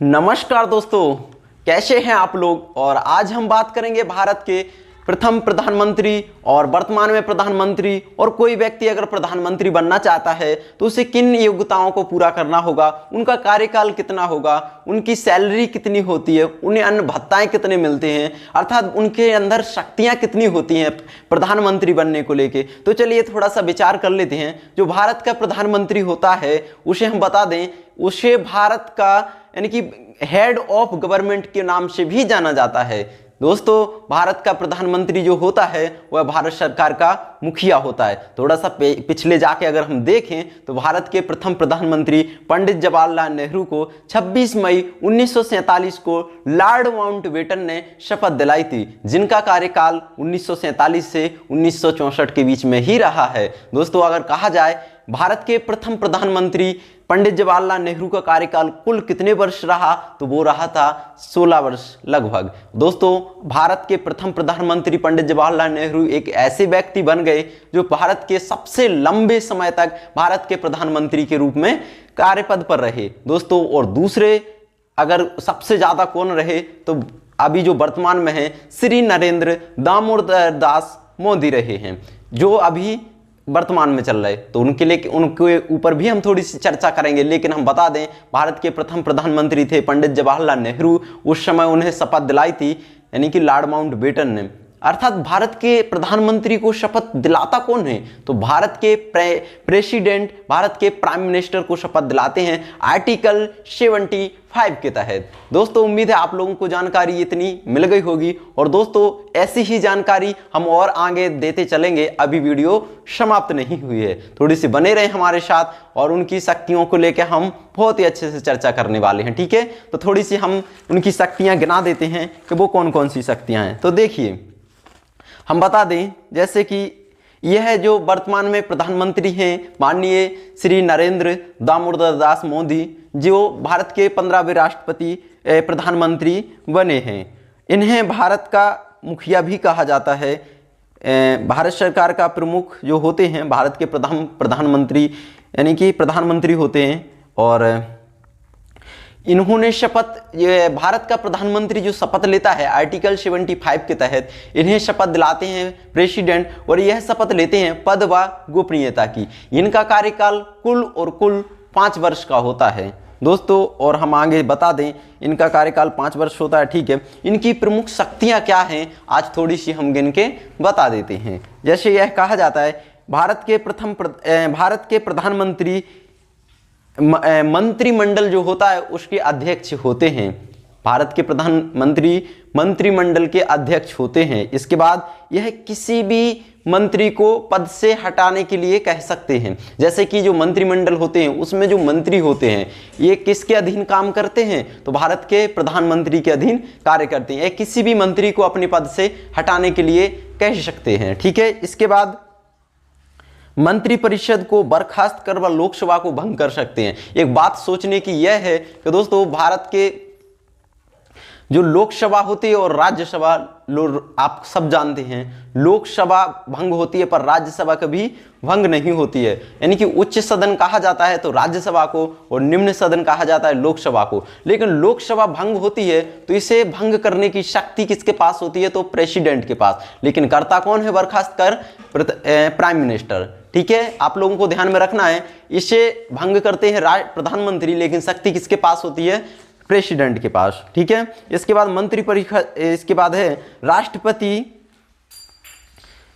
नमस्कार दोस्तों, कैसे हैं आप लोग। और आज हम बात करेंगे भारत के प्रथम प्रधानमंत्री और वर्तमान में प्रधानमंत्री। और कोई व्यक्ति अगर प्रधानमंत्री बनना चाहता है तो उसे किन योग्यताओं को पूरा करना होगा, उनका कार्यकाल कितना होगा, उनकी सैलरी कितनी होती है, उन्हें अन्य भत्ताएं कितने मिलते हैं, अर्थात उनके अंदर शक्तियां कितनी होती हैं प्रधानमंत्री बनने को लेके। तो चलिए थोड़ा सा विचार कर लेते हैं। जो भारत का प्रधानमंत्री होता है उसे हम बता दें, उसे भारत का यानी कि हेड ऑफ गवर्नमेंट के नाम से भी जाना जाता है। दोस्तों, भारत का प्रधानमंत्री जो होता है वह भारत सरकार का मुखिया होता है। थोड़ा सा पिछले जाके अगर हम देखें तो भारत के प्रथम प्रधानमंत्री पंडित जवाहरलाल नेहरू को 26 मई 1947 को लॉर्ड माउंटबेटन ने शपथ दिलाई थी, जिनका कार्यकाल 1947 से 1964 के बीच में ही रहा है। दोस्तों, अगर कहा जाए भारत के प्रथम प्रधानमंत्री पंडित जवाहरलाल नेहरू का कार्यकाल कुल कितने वर्ष रहा, तो वो रहा था 16 वर्ष लगभग। दोस्तों, भारत के प्रथम प्रधानमंत्री पंडित जवाहरलाल नेहरू एक ऐसे व्यक्ति बन गए जो भारत के सबसे लंबे समय तक भारत के प्रधानमंत्री के रूप में कार्यपद पर रहे। दोस्तों, और दूसरे अगर सबसे ज्यादा कौन रहे तो अभी जो वर्तमान में है श्री नरेंद्र दामोदर दास मोदी रहे हैं, जो अभी वर्तमान में चल रहे। तो उनके ऊपर भी हम थोड़ी सी चर्चा करेंगे। लेकिन हम बता दें, भारत के प्रथम प्रधानमंत्री थे पंडित जवाहरलाल नेहरू। उस समय उन्हें शपथ दिलाई थी यानी कि लॉर्ड माउंटबेटन ने। अर्थात भारत के प्रधानमंत्री को शपथ दिलाता कौन है, तो भारत के प्रेसिडेंट, भारत के प्राइम मिनिस्टर को शपथ दिलाते हैं आर्टिकल 75 के तहत। दोस्तों, उम्मीद है आप लोगों को जानकारी इतनी मिल गई होगी। और दोस्तों, ऐसी ही जानकारी हम और आगे देते चलेंगे, अभी वीडियो समाप्त नहीं हुई है। थोड़ी सी बने रहे हमारे साथ और उनकी शक्तियों को लेकर हम बहुत ही अच्छे से चर्चा करने वाले हैं। ठीक है, तो थोड़ी सी हम उनकी शक्तियां गिना देते हैं कि वो कौन कौन सी शक्तियां हैं। तो देखिए, हम बता दें जैसे कि यह जो वर्तमान में प्रधानमंत्री हैं माननीय श्री नरेंद्र दामोदर दास मोदी, जो भारत के 15वें राष्ट्रपति प्रधानमंत्री बने हैं। इन्हें भारत का मुखिया भी कहा जाता है। भारत सरकार का प्रमुख जो होते हैं भारत के प्रधानमंत्री यानी कि प्रधानमंत्री होते हैं। और इन्होंने शपथ, ये भारत का प्रधानमंत्री जो शपथ लेता है आर्टिकल 75 के तहत, इन्हें शपथ दिलाते हैं प्रेसिडेंट। और यह शपथ लेते हैं पद व गोपनीयता की। इनका कार्यकाल कुल 5 वर्ष का होता है। दोस्तों, और हम आगे बता दें इनका कार्यकाल 5 वर्ष होता है। ठीक है, इनकी प्रमुख शक्तियां क्या हैं आज थोड़ी सी हम गिन के बता देते हैं। जैसे यह कहा जाता है भारत के प्रधानमंत्री मंत्रिमंडल जो होता है उसके अध्यक्ष होते हैं। भारत के प्रधानमंत्री मंत्रिमंडल के अध्यक्ष होते हैं। इसके बाद यह किसी भी मंत्री को पद से हटाने के लिए कह सकते हैं। जैसे कि जो मंत्रिमंडल होते हैं उसमें जो मंत्री होते हैं ये किसके अधीन काम करते हैं, तो भारत के प्रधानमंत्री के अधीन कार्य करते हैं। किसी भी मंत्री को अपने पद से हटाने के लिए कह सकते हैं। ठीक है, इसके बाद मंत्रिपरिषद को बर्खास्त कर व लोकसभा को भंग कर सकते हैं। एक बात सोचने की यह है कि दोस्तों, भारत के जो लोकसभा होती है और राज्यसभा, आप सब जानते हैं लोकसभा भंग होती है पर राज्यसभा कभी भंग नहीं होती है। यानी कि उच्च सदन कहा जाता है तो राज्यसभा को और निम्न सदन कहा जाता है लोकसभा को। लेकिन लोकसभा भंग होती है तो इसे भंग करने की शक्ति किसके पास होती है, तो प्रेसिडेंट के पास। लेकिन करता कौन है बर्खास्त कर, प्राइम मिनिस्टर। ठीक है, आप लोगों को ध्यान में रखना है, इसे भंग करते हैं प्रधानमंत्री, लेकिन शक्ति किसके पास होती है, प्रेसिडेंट के पास। ठीक है, इसके बाद मंत्रिपरिषद, इसके बाद है राष्ट्रपति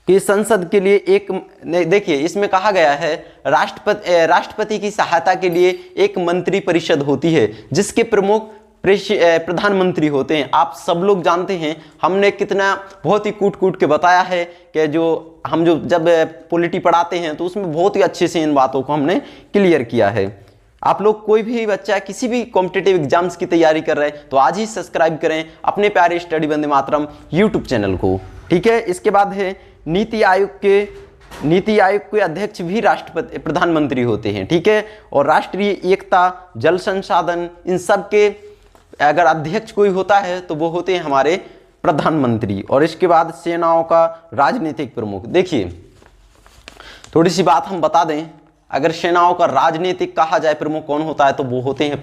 की संसद के लिए एक, देखिए इसमें कहा गया है राष्ट्रपति की सहायता के लिए एक मंत्रिपरिषद होती है जिसके प्रमुख प्रधानमंत्री होते हैं। आप सब लोग जानते हैं, हमने कितना बहुत ही कूट के बताया है कि हम जब पॉलिटी पढ़ाते हैं तो उसमें बहुत ही अच्छे से इन बातों को हमने क्लियर किया है। आप लोग कोई भी बच्चा किसी भी कॉम्पिटिटिव एग्जाम्स की तैयारी कर रहे हैं तो आज ही सब्सक्राइब करें अपने प्यारे study Vande Mataram YouTube channel को। ठीक है, इसके बाद है नीति आयोग के अध्यक्ष भी राष्ट्रपति प्रधानमंत्री होते हैं। ठीक है, और राष्ट्रीय एकता, जल संसाधन, इन सब के अगर अध्यक्ष कोई होता है तो वो होते हैं हमारे प्रधानमंत्री। और इसके बाद सेनाओं का राजनीतिक प्रमुख। देखिए थोड़ी सी बात हम बता दें, अगर सेनाओं का राजनीतिक कहा जाए प्रमुख कौन होता है तो वो होते हैं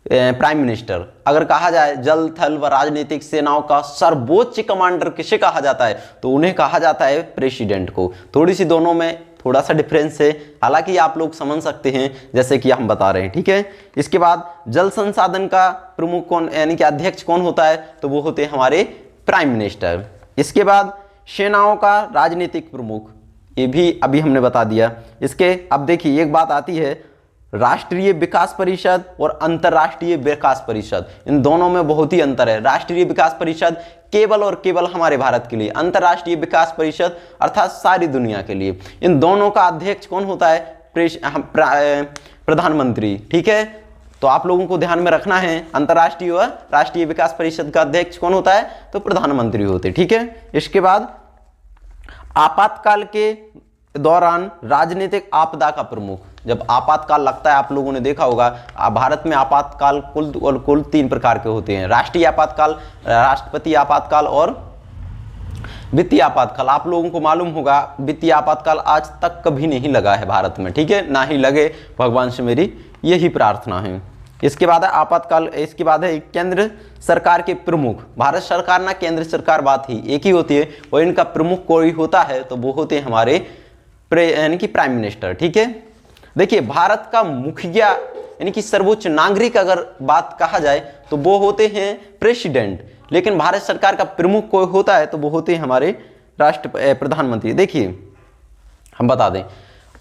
प्राइम मिनिस्टर। अगर कहा जाए जल थल व राजनीतिक सेनाओं का सर्वोच्च कमांडर किसे कहा जाता है, तो उन्हें कहा जाता है प्रेसिडेंट को। थोड़ी सी दोनों में थोड़ा सा डिफरेंस है, हालांकि आप लोग समझ सकते हैं जैसे कि हम बता रहे हैं, ठीक है। इसके बाद जल संसाधन का प्रमुख कौन, यानी कि अध्यक्ष कौन होता है, तो वो होते हैं हमारे प्राइम मिनिस्टर। इसके बाद सेनाओं का राजनीतिक प्रमुख, ये भी अभी हमने बता दिया। इसके अब देखिए एक बात आती है, राष्ट्रीय विकास परिषद और अंतर्राष्ट्रीय विकास परिषद, इन दोनों में बहुत ही अंतर है। राष्ट्रीय विकास परिषद केवल और केवल हमारे भारत के लिए, अंतर्राष्ट्रीय विकास परिषद अर्थात सारी दुनिया के लिए। इन दोनों का अध्यक्ष कौन होता है, प्रधानमंत्री, ठीक है। तो आप लोगों को ध्यान में रखना है, अंतर्राष्ट्रीय व राष्ट्रीय विकास परिषद का अध्यक्ष कौन होता है, तो प्रधानमंत्री होते, ठीक है। इसके बाद आपातकाल के दौरान राजनीतिक आपदा का प्रमुख, जब आपातकाल लगता है, आप लोगों ने देखा होगा भारत में आपातकाल कुल 3 प्रकार के होते हैं, राष्ट्रीय आपातकाल, राष्ट्रपति आपातकाल और वित्तीय आपातकाल। आप लोगों को मालूम होगा वित्तीय आपातकाल आज तक कभी नहीं लगा है भारत में, ठीक है, ना ही लगे, भगवान से मेरी यही प्रार्थना है। इसके बाद है आपातकाल, इसके बाद है केंद्र सरकार के प्रमुख। भारत सरकार ना केंद्र सरकार बात ही एक ही होती है, और इनका प्रमुख कोई होता है तो वो होते हैं हमारे यानी कि प्राइम मिनिस्टर, ठीक है। देखिए भारत का मुखिया यानी कि सर्वोच्च नागरिक अगर बात कहा जाए तो वो होते हैं प्रेसिडेंट, लेकिन भारत सरकार का प्रमुख कोई होता है तो वो होते हैं हमारे प्रधानमंत्री। देखिए हम बता दें,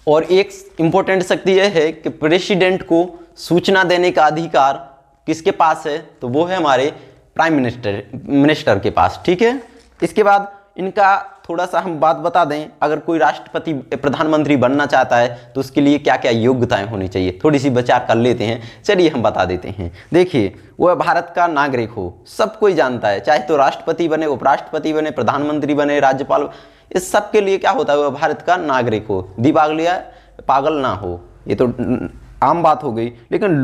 और एक इंपॉर्टेंट शक्ति यह है कि प्रेसिडेंट को सूचना देने का अधिकार किसके पास है, तो वो है हमारे प्राइम मिनिस्टर के पास, ठीक है। इसके बाद इनका थोड़ा सा हम बात बता दें, अगर कोई राष्ट्रपति प्रधानमंत्री बनना चाहता है तो उसके लिए क्या क्या योग्यताएं होनी चाहिए, थोड़ी सी विचार कर लेते हैं, चलिए हम बता देते हैं। देखिए वह भारत का नागरिक हो, सब कोई जानता है, चाहे तो राष्ट्रपति बने, उपराष्ट्रपति बने, प्रधानमंत्री बने, राज्यपाल, इस सब के लिए क्या होता है, वह भारत का नागरिक हो, दिवालिया पागल ना हो, ये तो आम बात हो गई। लेकिन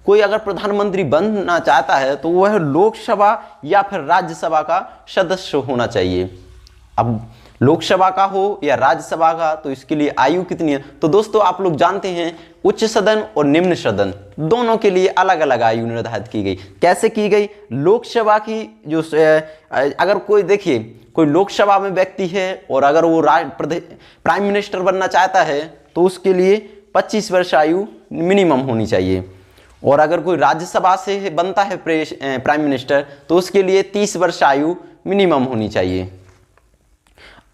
कोई अगर प्रधानमंत्री बनना चाहता है तो वह लोकसभा या फिर राज्यसभा का सदस्य होना चाहिए। अब लोकसभा का हो या राज्यसभा का, तो इसके लिए आयु कितनी है, तो दोस्तों आप लोग जानते हैं उच्च सदन और निम्न सदन दोनों के लिए अलग अलग आयु निर्धारित की गई। कैसे की गई, लोकसभा की जो अगर कोई देखिए कोई लोकसभा में व्यक्ति है और अगर वो प्राइम मिनिस्टर बनना चाहता है तो उसके लिए 25 वर्ष आयु मिनिमम होनी चाहिए, और अगर कोई राज्यसभा से बनता है प्राइम मिनिस्टर तो उसके लिए 30 वर्ष आयु मिनिमम होनी चाहिए।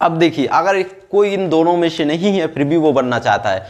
अब देखिए अगर कोई इन दोनों में से नहीं है फिर भी वो बनना चाहता है